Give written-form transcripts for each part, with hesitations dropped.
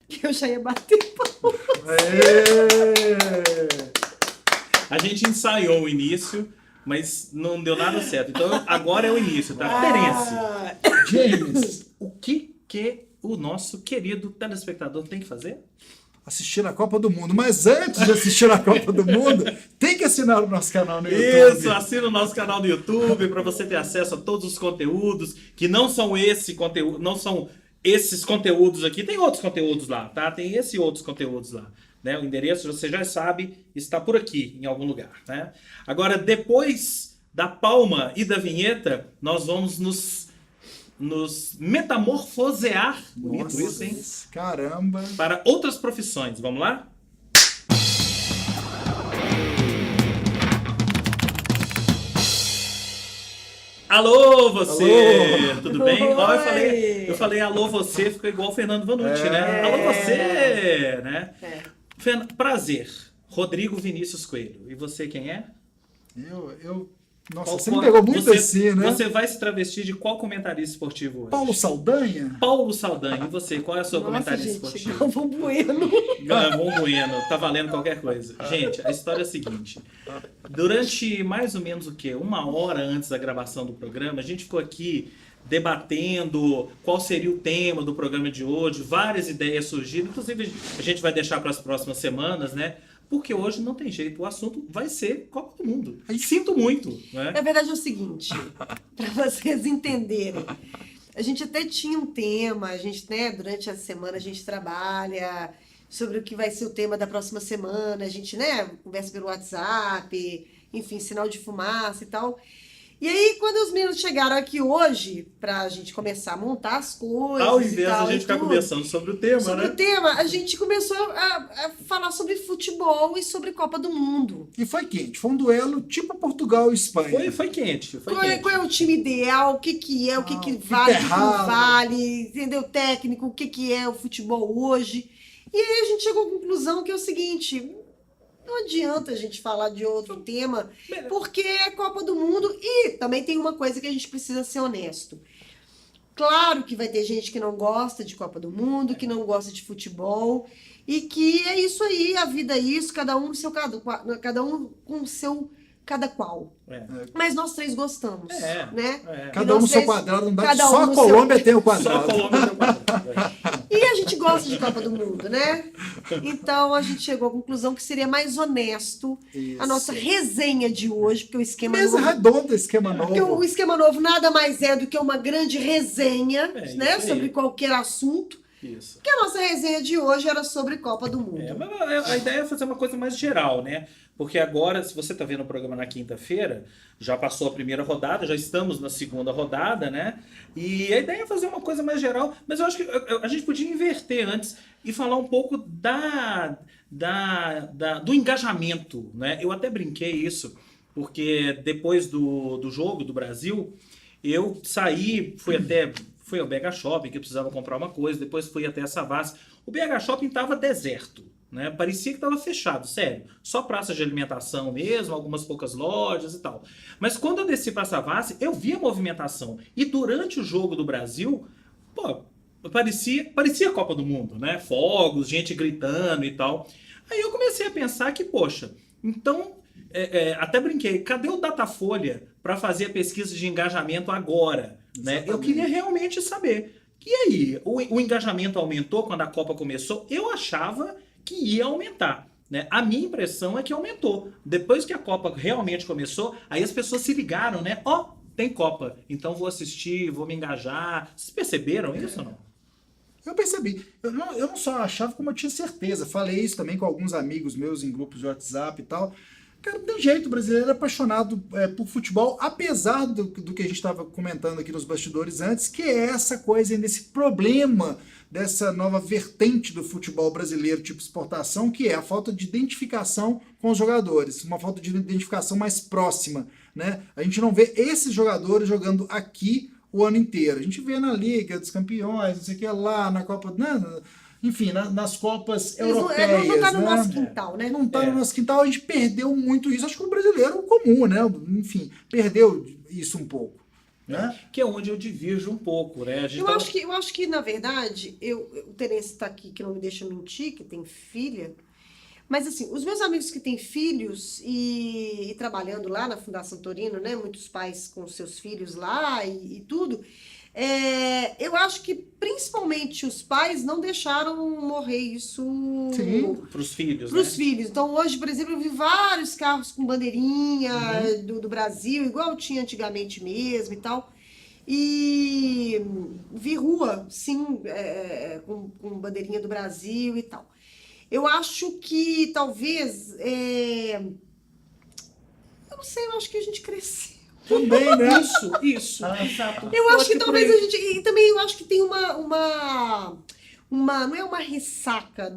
que eu já ia bater palma. A gente ensaiou o início, mas não deu nada certo. Então agora é o início, tá? Terence, James, o que o nosso querido telespectador tem que fazer? assistir a Copa do Mundo. Mas antes de assistir a Copa do Mundo, tem que assinar o nosso canal no YouTube. Isso, assina o nosso canal no YouTube para você ter acesso a todos os conteúdos que não são esse conteúdo, não são esses conteúdos aqui. Tem outros conteúdos lá, tá? Tem esse e outros conteúdos lá. Né? O endereço, você já sabe, está por aqui, em algum lugar. Né? Agora, depois da palma e da vinheta, nós vamos nos metamorfosear, bonito Nossa, isso, hein? caramba. Para outras profissões. Vamos lá? Alô, você! Alô. Tudo bem? Ó, Oi. eu falei alô, você, ficou igual o Fernando Vanucci, né? Alô, você! Né? Prazer. Rodrigo Vinícius Coelho. E você quem é? Nossa, você me pegou muito assim, né? Você vai se travestir de qual comentarista esportivo hoje? Paulo Saldanha? Paulo Saldanha. E você, qual é a sua Nossa, comentarista gente, esportivo? Galvão Bueno. Galvão Bueno, tá valendo qualquer coisa. Gente, a história é a seguinte. Durante mais ou menos o quê? 1 hora antes da gravação do programa, a gente ficou aqui debatendo qual seria o tema do programa de hoje, várias ideias surgiram, inclusive a gente vai deixar para as próximas semanas, né? Porque hoje não tem jeito, o assunto vai ser Copa do Mundo. Sinto muito, né? Na verdade é o seguinte, para vocês entenderem, a gente até tinha um tema, a gente, né, durante a semana a gente trabalha sobre o que vai ser o tema da próxima semana, a gente, né, conversa pelo WhatsApp, enfim, sinal de fumaça e tal. E aí, quando os meninos chegaram aqui hoje, pra gente começar a montar as coisas. Ao invés e tal, da gente e ficar tudo, conversando sobre o tema, sobre né? o tema, a gente começou a falar sobre futebol e sobre Copa do Mundo. E foi quente. Foi um duelo tipo Portugal e Espanha. Foi quente, foi Qual quente. é o time ideal, o que que é, o que que o que vale, tá o que não errado. vale, entendeu? Técnico, o que que é o futebol hoje. E aí a gente chegou à conclusão que é o seguinte, não adianta a gente falar de outro tema, porque é Copa do Mundo e também tem uma coisa que a gente precisa ser honesto. Claro que vai ter gente que não gosta de Copa do Mundo, que não gosta de futebol, e que é isso aí, a vida é isso, cada um no seu cada um com o seu cada qual. Mas nós três gostamos, né? Cada um no seu quadrado, não dá. cada um Só a no Colômbia tem o Só quadrado. a Colômbia tem o quadrado. E a gente gosta de Copa do Mundo, né? Então a gente chegou à conclusão que seria mais honesto a nossa resenha de hoje, porque o esquema Mesa novo. redonda, esquema Porque o novo. esquema novo nada mais é do que uma grande resenha, Isso né? aí. Sobre qualquer assunto. Isso. Que a nossa resenha de hoje era sobre Copa do Mundo. Mas a ideia é fazer uma coisa mais geral, né? Porque agora, se você está vendo o programa na quinta-feira, já passou a primeira rodada, já estamos na segunda rodada, né? E a ideia é fazer uma coisa mais geral, mas eu acho que a gente podia inverter antes e falar um pouco do engajamento, né? Eu até brinquei isso, porque depois do jogo do Brasil, eu saí, fui ao BH Shopping, que eu precisava comprar uma coisa, depois fui até a Savassi. O BH Shopping estava deserto, né? Parecia que estava fechado, sério. Só praça de alimentação mesmo, algumas poucas lojas e tal. Mas quando eu desci para a Savassi, eu vi a movimentação. E durante o jogo do Brasil, pô, parecia a Copa do Mundo, né? Fogos, gente gritando e tal. Aí eu comecei a pensar que, poxa, então... até brinquei, cadê o Datafolha para fazer a pesquisa de engajamento agora? Né? Eu queria realmente saber. E aí, o engajamento aumentou quando a Copa começou? Eu achava que ia aumentar. Né? A minha impressão é que aumentou. Depois que a Copa realmente começou, aí as pessoas se ligaram, né? Ó, tem Copa, então vou assistir, vou me engajar. Vocês perceberam isso ou não? Eu percebi. Eu não só achava, como eu tinha certeza. Falei isso também com alguns amigos meus em grupos de WhatsApp e tal. Cara, não tem jeito, o brasileiro é apaixonado por futebol, apesar do que a gente estava comentando aqui nos bastidores antes, que é essa coisa ainda, esse problema dessa nova vertente do futebol brasileiro, tipo exportação, que é a falta de identificação com os jogadores, uma falta de identificação mais próxima, né? A gente não vê esses jogadores jogando aqui o ano inteiro. A gente vê na Liga dos Campeões, não sei o que lá, na Copa... Enfim, nas Copas europeias. Não tá no né? nosso quintal, né? Não tá no nosso quintal, a gente perdeu muito isso. Acho que o brasileiro comum, né? Enfim, perdeu isso um pouco. né? Que é onde eu divirjo um pouco, né? A gente Eu tava- acho que, na verdade, o Terence está aqui, que não me deixa mentir, que tem filha. Mas, assim, os meus amigos que têm filhos e trabalhando lá na Fundação Torino, né? Muitos pais com seus filhos lá e tudo. Eu acho que, principalmente, os pais não deixaram morrer isso Sim. pros filhos, para os né? filhos. Então, hoje, por exemplo, eu vi vários carros com bandeirinha do Brasil, igual tinha antigamente mesmo e tal. E vi rua, sim, com bandeirinha do Brasil e tal. Eu acho que talvez. Eu não sei, eu acho que a gente cresceu. Também, né? Isso, exato. Eu acho que por talvez aí. a gente. E também eu acho que tem uma. Não é uma ressaca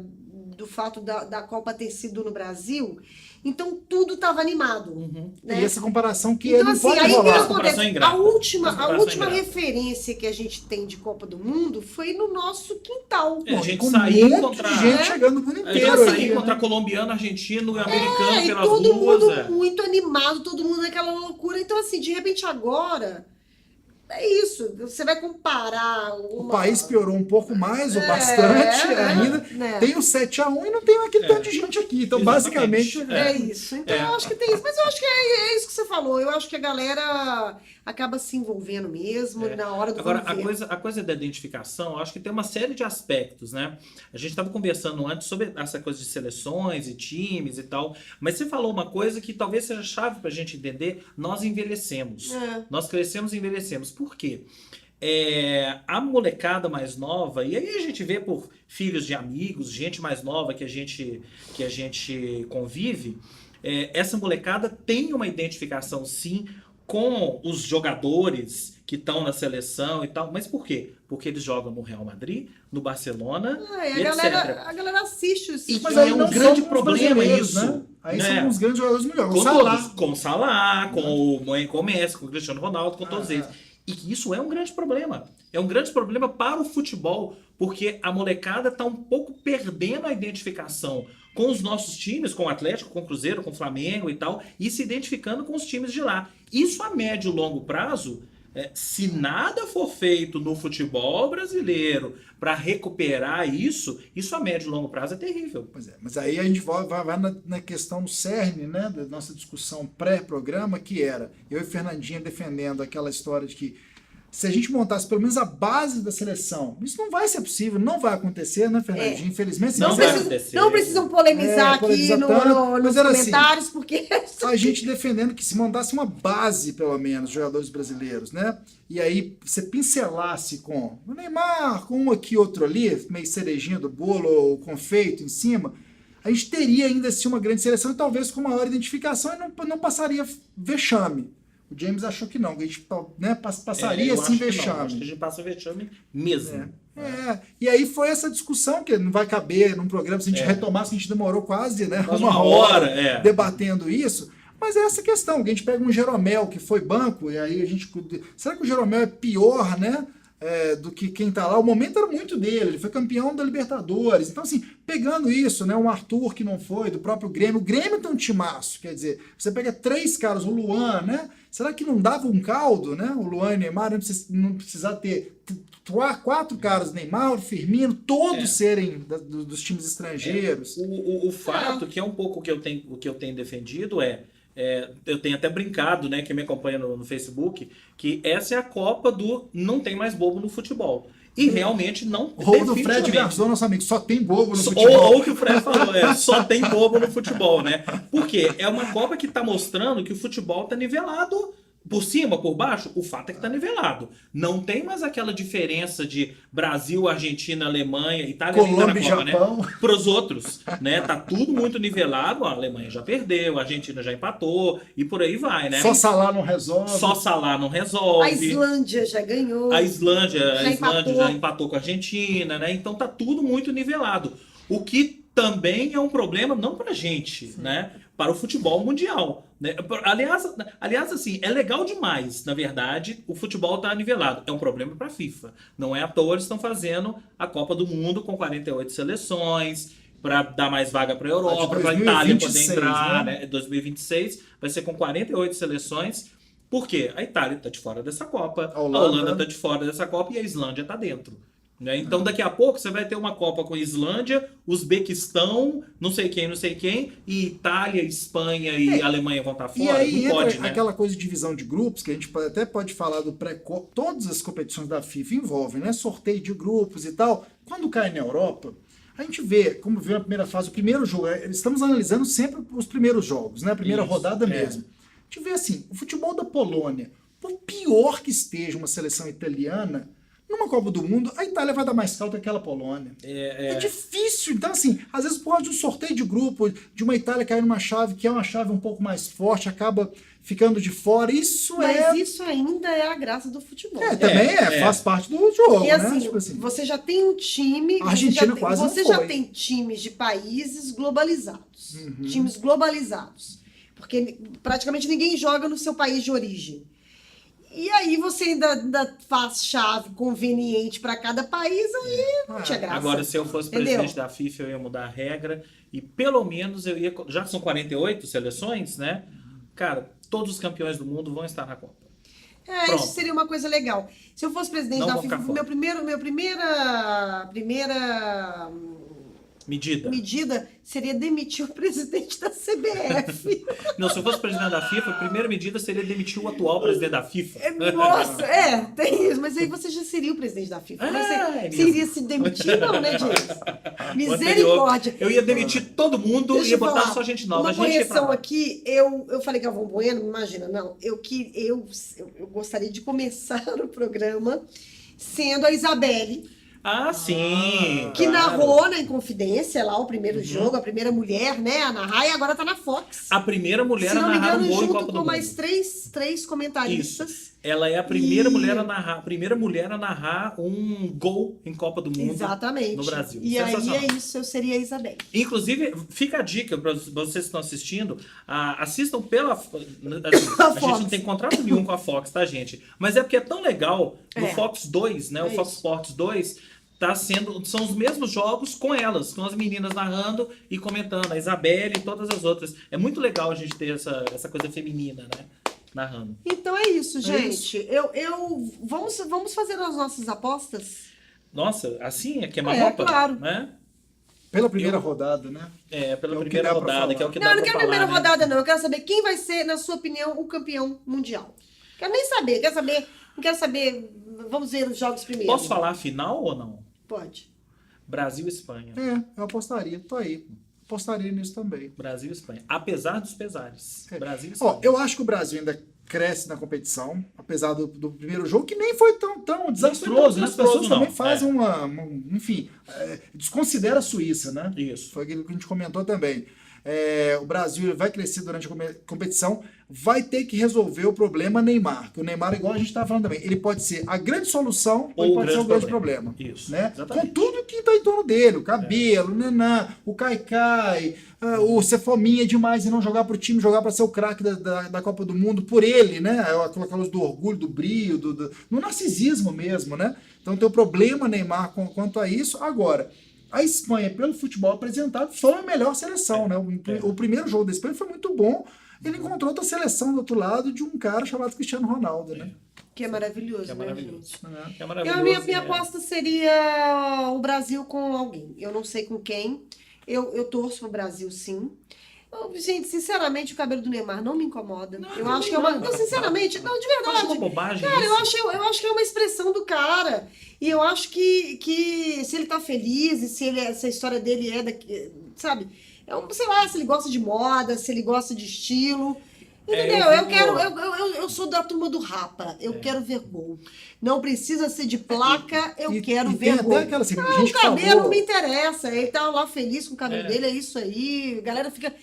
do fato da Copa ter sido no Brasil. Então tudo estava animado. Né? E essa comparação que Então, não assim, pode aí o que rolar. Essa comparação acontece? é ingrata. A última Essa comparação é ingrata. referência que a gente tem de Copa do Mundo foi no nosso quintal. É, a gente com saiu um monte contra- de gente chegando no mundo A gente inteiro. vai aqui, sair né? contra colombiano, argentino e americano E pelas todo ruas. mundo muito animado, todo mundo naquela loucura. Então, assim, de repente agora, é isso. Você vai comparar O uma... país piorou um pouco mais, ou bastante ainda. né? Tem o 7-1 e não tem aquele tanto de gente aqui. Então, Exatamente. basicamente, É isso. Então, eu acho que tem isso. Mas eu acho que é isso que você falou. Eu acho que a galera acaba se envolvendo mesmo na hora do Agora, vamos ver. a coisa da identificação, eu acho que tem uma série de aspectos, né? A gente estava conversando antes sobre essa coisa de seleções e times e tal, mas você falou uma coisa que talvez seja chave para a gente entender: nós envelhecemos. Nós crescemos e envelhecemos. Por quê? A molecada mais nova, e aí a gente vê por filhos de amigos, gente mais nova que a gente convive, essa molecada tem uma identificação sim com os jogadores que estão na seleção e tal. Mas por quê? Porque eles jogam no Real Madrid, no Barcelona e etc. A galera assiste os E mas é aí um não grande são os problema brasileiros, isso. né? Aí né? são os grandes jogadores melhores. Com O Salah. todos, com o Salah, com o Messi, com o Cristiano Ronaldo, com todos eles. E que isso é um grande problema. É um grande problema para o futebol, porque a molecada está um pouco perdendo a identificação com os nossos times, com o Atlético, com o Cruzeiro, com o Flamengo e tal, e se identificando com os times de lá. Isso a médio e longo prazo, se nada for feito no futebol brasileiro para recuperar isso a médio e longo prazo é terrível. Pois é, mas aí a gente vai na questão do cerne, né, da nossa discussão pré-programa, que era eu e Fernandinha defendendo aquela história de que se a gente montasse pelo menos a base da seleção, isso não vai ser possível, não vai acontecer, né, Fernandinha? Infelizmente, Não não vai vai acontecer. Não precisam polemizar aqui polemizar tanto, nos mas era assim, comentários, porque... a gente defendendo que se montasse uma base, pelo menos, de jogadores brasileiros, né? E aí você pincelasse com o Neymar, com um aqui, outro ali, meio cerejinha do bolo, ou confeito em cima, a gente teria ainda assim uma grande seleção e talvez com maior identificação e não passaria vexame. O James achou que não, que a gente, né, passaria Eu assim acho que não, vexame. acho que a gente passa vexame mesmo. E aí foi essa discussão que não vai caber num programa, se a gente retomasse, a gente demorou quase, né, Quase uma uma hora hora, debatendo isso. Mas é essa questão, que a gente pega um Jeromel que foi banco, e aí a gente... Será que o Jeromel é pior, né? Do que quem tá lá? O momento era muito dele, ele foi campeão da Libertadores. Então, assim, pegando isso, né? Um Arthur que não foi, do próprio Grêmio. O Grêmio tem um timaço, quer dizer, você pega 3 caras, o Luan, né? Será que não dava um caldo, né? O Luan e o Neymar não precisar ter 4 caras, Neymar, Firmino, todos serem dos times estrangeiros. O fato, que é um pouco o que eu tenho defendido, eu tenho até brincado, né, quem me acompanha no Facebook, que essa é a Copa do não tem mais bobo no futebol. E realmente não. Ou do Fred definitivamente. Garzon, nosso amigo, só tem bobo no futebol. Ou o que o Fred falou, só tem bobo no futebol, né? Porque é uma Copa que está mostrando que o futebol está nivelado. Por cima, por baixo, o fato é que tá nivelado. Não tem mais aquela diferença de Brasil, Argentina, Alemanha, Itália Colômbia e Copa, Japão. né? Para os outros, né? Tá tudo muito nivelado. A Alemanha já perdeu, a Argentina já empatou e por aí vai, né? Só Salah não resolve. Só Salah não resolve. A Islândia já ganhou. A Islândia empatou. já empatou com a Argentina, né? Então tá tudo muito nivelado. O que também é um problema não pra gente, né? Para o futebol mundial. Né? Aliás, assim, é legal demais, na verdade, o futebol tá nivelado. É um problema para a FIFA. Não é à toa eles estão fazendo a Copa do Mundo com 48 seleções, para dar mais vaga para a Europa, para a Itália poder entrar, né? 2026 vai ser com 48 seleções. Por quê? A Itália está de fora dessa Copa, A a Holanda Holanda está de fora dessa Copa e a Islândia está dentro. Né? Então, daqui a pouco, você vai ter uma Copa com Islândia, Uzbequistão, não sei quem, e Itália, Espanha e Alemanha vão estar E fora. aí Não entra pode, né? aquela coisa de divisão de grupos, que a gente até pode falar do pré-copa. Todas as competições da FIFA envolvem, né? Sorteio de grupos e tal. Quando cai na Europa, a gente vê, como viu na primeira fase, o primeiro jogo. Estamos analisando sempre os primeiros jogos, né? A primeira Isso, rodada é. mesmo. A gente vê assim, o futebol da Polônia, por pior que esteja uma seleção italiana, numa Copa do Mundo, a Itália vai dar mais caldo que aquela Polônia. É difícil. Então, assim, às vezes por causa de um sorteio de grupo, de uma Itália cair numa chave que é uma chave um pouco mais forte, acaba ficando de fora. Mas isso ainda é a graça do futebol. Também faz parte do jogo, E né? assim, Tipo assim, você já tem um time. a Argentina quase não Você já foi. tem times de países globalizados. Times globalizados. Porque praticamente ninguém joga no seu país de origem. E aí você ainda faz chave conveniente para cada país, aí não tinha graça. Agora, se eu fosse Entendeu? presidente da FIFA, eu ia mudar a regra e pelo menos eu ia. Já que são 48 seleções, né? Cara, todos os campeões do mundo vão estar na Copa. Pronto. Isso seria uma coisa legal. Se eu fosse presidente Não da vão FIFA, ficar fora. minha primeira medida seria demitir o presidente da CBF. Não, se eu fosse presidente da FIFA, a primeira medida seria demitir o atual presidente da FIFA. Nossa, tem isso. Mas aí você já seria o presidente da FIFA. Mas É você iria se demitir, não, né, James? O Misericórdia. anterior, eu ia demitir todo mundo e Deixa ia eu botar falar, só gente nova. uma A gente ia pra correção lá. aqui, eu falei Galvão Bueno, imagina, não. Eu gostaria de começar o programa sendo a Isabelle, Ah, sim. que claro. narrou na Inconfidência lá o primeiro jogo, a primeira mulher, né, a narrar, e agora tá na Fox. A primeira mulher Se a não me narrar engano, um gol em junto Copa do com Mundo. mais três comentaristas. Ela é a primeira E- mulher a narrar um gol em Copa do Mundo Exatamente. no Brasil. E aí Sensacional. é isso, eu seria a Isabelle. Inclusive, fica a dica para vocês que estão assistindo, assistam pela... assim, a gente Fox. não tem contrato nenhum com a Fox, tá, gente? Mas é porque é tão legal, no É. Fox 2, né? O É Fox isso. Sports 2, são os mesmos jogos com elas, com as meninas narrando e comentando, a Isabelle e todas as outras. É muito legal a gente ter essa coisa feminina, né? Narrando. Então é isso, gente. isso. Vamos fazer as nossas apostas? Nossa, assim é que é uma É, Copa, claro. né? Pela primeira rodada, né? Pela É o que primeira dá pra rodada, falar. que é o que Não, dá eu não pra quero a falar, primeira né? rodada, não. Eu quero saber quem vai ser, na sua opinião, o campeão mundial. Quero nem saber. Não quero saber. Vamos ver os jogos primeiro. Posso falar a final ou não? Pode. Brasil e Espanha. Eu apostaria, tô aí. Apostaria nisso também. Brasil e Espanha. Apesar dos pesares. Brasil e Ó, Espanha. eu acho que o Brasil ainda cresce na competição, apesar do primeiro jogo, que nem foi tão desastroso, né? As pessoas não. também fazem enfim, desconsidera a Suíça, né? Isso. Foi aquilo que a gente comentou também. O Brasil vai crescer durante a competição, vai ter que resolver o problema Neymar. Que o Neymar, igual a gente estava falando também, ele pode ser a grande solução ou ele pode ser o grande problema. Isso, Né? exatamente. Com tudo que está em torno dele, o cabelo, o Nená, o Caicai, o ser fominha demais e não jogar para o time, jogar para ser o craque da Copa do Mundo por ele, né? Aquela coisa do orgulho, do brio, no narcisismo mesmo, né? Então tem o problema Neymar quanto a isso. Agora, a Espanha, pelo futebol apresentado, foi a melhor seleção, né? O primeiro jogo da Espanha foi muito bom. Ele encontrou outra seleção do outro lado de um cara chamado Cristiano Ronaldo, né? Que é maravilhoso, Que é né, maravilhoso. gente? É A maravilhoso. minha aposta seria o Brasil com alguém. Eu não sei com quem. Eu torço pro Brasil, sim. Gente, sinceramente, o cabelo do Neymar não me incomoda. Eu acho que é uma. Não, sinceramente, não, de Eu acho uma verdade. bobagem Cara, isso. eu acho que é uma expressão do cara. E eu acho que se ele tá feliz e se essa história dele sabe? Sei lá, se ele gosta de moda, se ele gosta de estilo. Entendeu? Eu sou da turma do Rapa. Eu quero ver gol. Não precisa ser de placa, eu quero ver tem gol. até aquela, assim, Não, gente o cabelo falou, não me interessa. Ele tá lá feliz com o cabelo dele, é isso aí. A galera fica,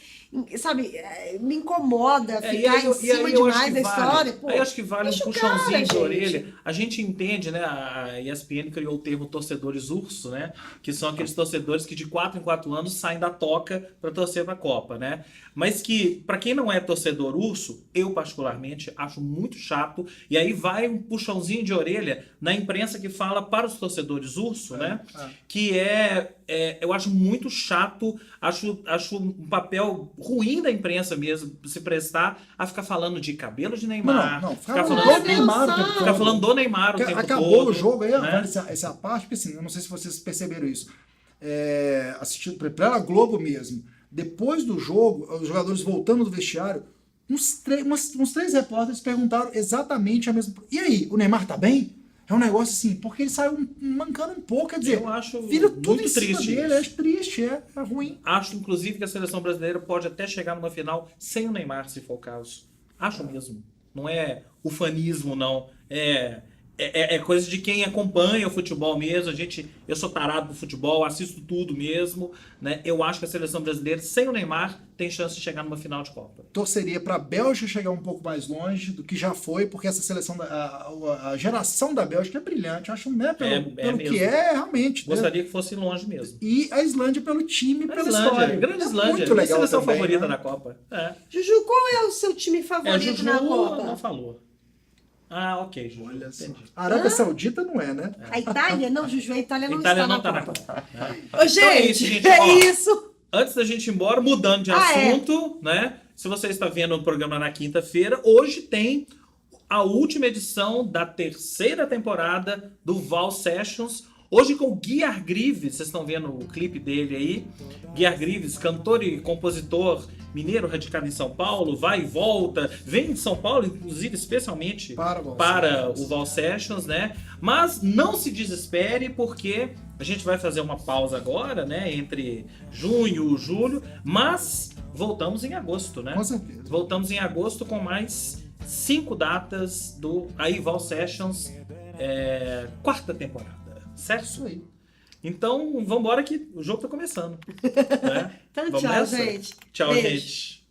sabe, me incomoda ficar em cima demais da história. Pô, aí eu acho que vale um deixa o puxãozinho cara, de gente. orelha. A gente entende, né? A ESPN criou o termo torcedores urso, né? Que são aqueles torcedores que de 4 em 4 anos saem da toca para torcer pra Copa, né? Mas que, para quem não é torcedor urso, eu particularmente acho muito chato. E aí vai um puxãozinho de orelha na imprensa que fala para os torcedores urso, né? Que é eu acho muito chato, acho um papel ruim da imprensa mesmo se prestar a ficar falando de cabelo de Neymar, Não, ficar falando falando do Neymar o tempo ficar todo. falando do Neymar o tempo Acabou todo. o jogo aí, né? vale essa parte, porque assim, eu não sei se vocês perceberam isso. Assistindo pela Globo mesmo, depois do jogo, os jogadores voltando do vestiário, uns 3 repórteres perguntaram exatamente a mesma. E aí, o Neymar tá bem? É um negócio assim, porque ele saiu mancando um pouco, quer dizer, Eu acho vira tudo muito em cima triste dele, isso. é triste, é ruim. Acho, inclusive, que a seleção brasileira pode até chegar numa final sem o Neymar, se for o caso. Acho mesmo. Não é ufanismo, não. É coisa de quem acompanha o futebol mesmo. Eu sou tarado pro futebol, assisto tudo mesmo. Né? Eu acho que a seleção brasileira, sem o Neymar, tem chance de chegar numa final de Copa. Torceria para a Bélgica chegar um pouco mais longe do que já foi, porque essa seleção, a geração da Bélgica é brilhante. Eu acho, né, pelo mesmo. que é, realmente. Gostaria que fosse longe mesmo. E a Islândia pelo time, A pela Islândia, história. grande Islândia. Muito Minha legal seleção também, favorita né? da Copa. Juju, qual é o seu time favorito Juju na Copa? não falou. Ah, ok, Juju. Olha só. Entendi. A Arábia Saudita não é, né? A Itália? Não, Juju, a Itália não Itália está não na tá na Copa. Copa. né? Ô, gente, Então é isso, gente. é Ó, isso. Antes da gente ir embora, mudando de assunto, né? Se você está vendo o programa na quinta-feira, hoje tem a última edição da 3ª temporada do Val Sessions. Hoje com o Gui Argrives, vocês estão vendo o clipe dele aí. Gui Argrives, cantor e compositor mineiro radicado em São Paulo, vai e volta, vem de São Paulo, inclusive, especialmente para o Val Sessions, né? Mas não se desespere, porque a gente vai fazer uma pausa agora, né? Entre junho e julho, mas voltamos em agosto, né? Com certeza. Voltamos em agosto com mais 5 datas do Val Sessions, 4ª temporada, certo? Isso aí. Então, vamos embora que o jogo tá começando. Né? Então, Vamos tchau, nessa? gente. Tchau, Beijo. gente.